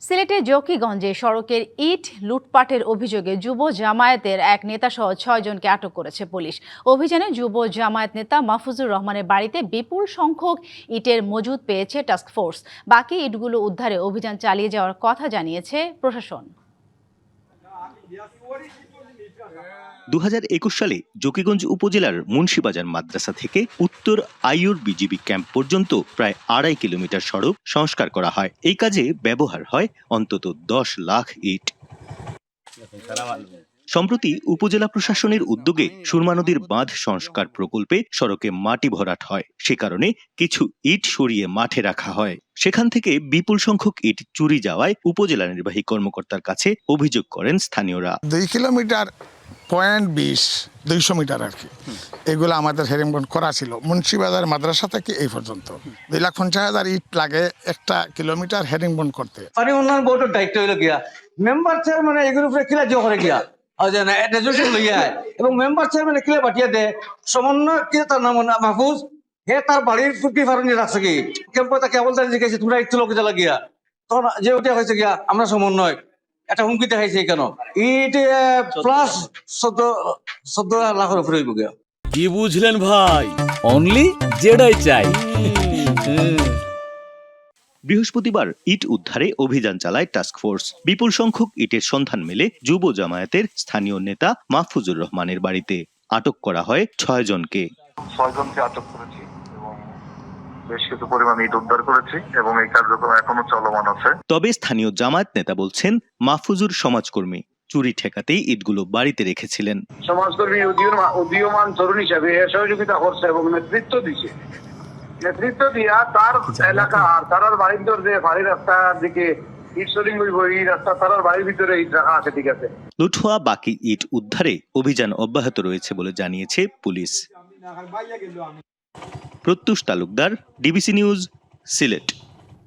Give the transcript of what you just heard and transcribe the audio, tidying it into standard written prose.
সিলেটের জকিগঞ্জে সড়কের ইট লুটপাটের অভিযোগে যুব জামায়াতের এক নেতাসহ ৬ জনকে আটক করেছে পুলিশ। অভিযানে যুব জামায়াত নেতা মাহফুজুর রহমানের বাড়িতে বিপুল সংখ্যক ইটের মজুদ পেয়েছে টাস্কফোর্স। বাকি ইটগুলো উদ্ধারে অভিযান চালিয়ে যাওয়ার কথা জানিয়েছে প্রশাসন। ২০২১ সালে জকিগঞ্জ উপজেলার মুন্সিবাজার মাদ্রাসা থেকে উত্তর আইয়ুর বিজিবি ক্যাম্প পর্যন্ত প্রায় ২.৫ কিলোমিটার সড়ক সংস্কার করা হয়। এই কাজে ব্যবহার হয় অন্তত ১০ লাখ ইট। সম্প্রতি উপজেলা প্রশাসনের উদ্যোগে সুরমা নদীর বাঁধ সংস্কার প্রকল্পে সড়কে মাটি ভরাট হয়। সে কারণে কিছু ইট সরিয়ে মাঠে রাখা হয়। সেখান থেকে বিপুল সংখ্যক ইট চুরি যাওয়ায় উপজেলা নির্বাহী কর্মকর্তার কাছে অভিযোগ করেন স্থানীয়রা। 2 কিলোমিটার 200 মিটার আর কি, এগুলো আমাদের হেরিংবন্ড করা ছিল মুন্সিবাজার মাদ্রাসা থেকে এই পর্যন্ত। 2,50,000 ইট লাগে একটা কিলোমিটার হেরিংবন্ড করতে। পানি উন্নয়ন বোর্ডের দায়িত্ব হইল গিয়া মেম্বার চেয়ারম্যান এগুলো উপরে কিলা জো করে গিয়া রেজলিউশন লইয়া এবং মেম্বার চেয়ারম্যান কিলা পাঠিয়ে দেয় সমন্বয় কি তার নাম মাহফুজ হে তার বাড়ির ফুটি ফারুনি রাখছে কি কেমন তাকে বলতে জিজ্ঞাসা তোমরা একটু লোক জ্বালা গিয়া তখন যে ওটা হয়েছে গিয়া আমরা সমন্বয় একটা হুমকি দেখাইছে কেন ইট প্লাস 14 লাখের উপরে হইব গিয়া। কি বুঝলেন ভাই? অনলি যেটাই চাই। বৃহস্পতিবার ইট উদ্ধারে অভিযান চালায় টাস্কফোর্স। বিপুল সংখ্যক ইটের সন্ধান মেলে যুব জামায়াতের স্থানীয় নেতা মাহফুজুর রহমানের বাড়িতে। আটক করা হয় ৬ জনকে। ৬ জনকে আটক করেছি এবং বেশ কিছু পরিমাণ ইট উদ্ধার করেছি এবং এই কার্যক্রম এখনো চলমান আছে। তবে স্থানীয় জামায়াত নেতা বলছেন মাহফুজুর সমাজকর্মী, চুরি ঠেকাতেই ইটগুলো বাড়িতে রেখেছিলেন। সমাজকর্মী উদীয়মান তরুণ হিসাবে সহযোগিতা করছে এবং নেতৃত্ব দিচ্ছে। নেতৃত্ব দিয়া তার এলাকা আর তার বাড়ির ভিতরে বাড়ির রাস্তার দিকে ইট সোলিং হইব, এই রাস্তা তার বাড়ির ভিতরে ইট রাখা আছে। ঠিক আছে, লুট হওয়া বাকি ইট উদ্ধারে অভিযান অব্যাহত রয়েছে বলে জানিয়েছে পুলিশ। প্রত্যুষ তালুকদার, ডিবিসি নিউজ, সিলেট।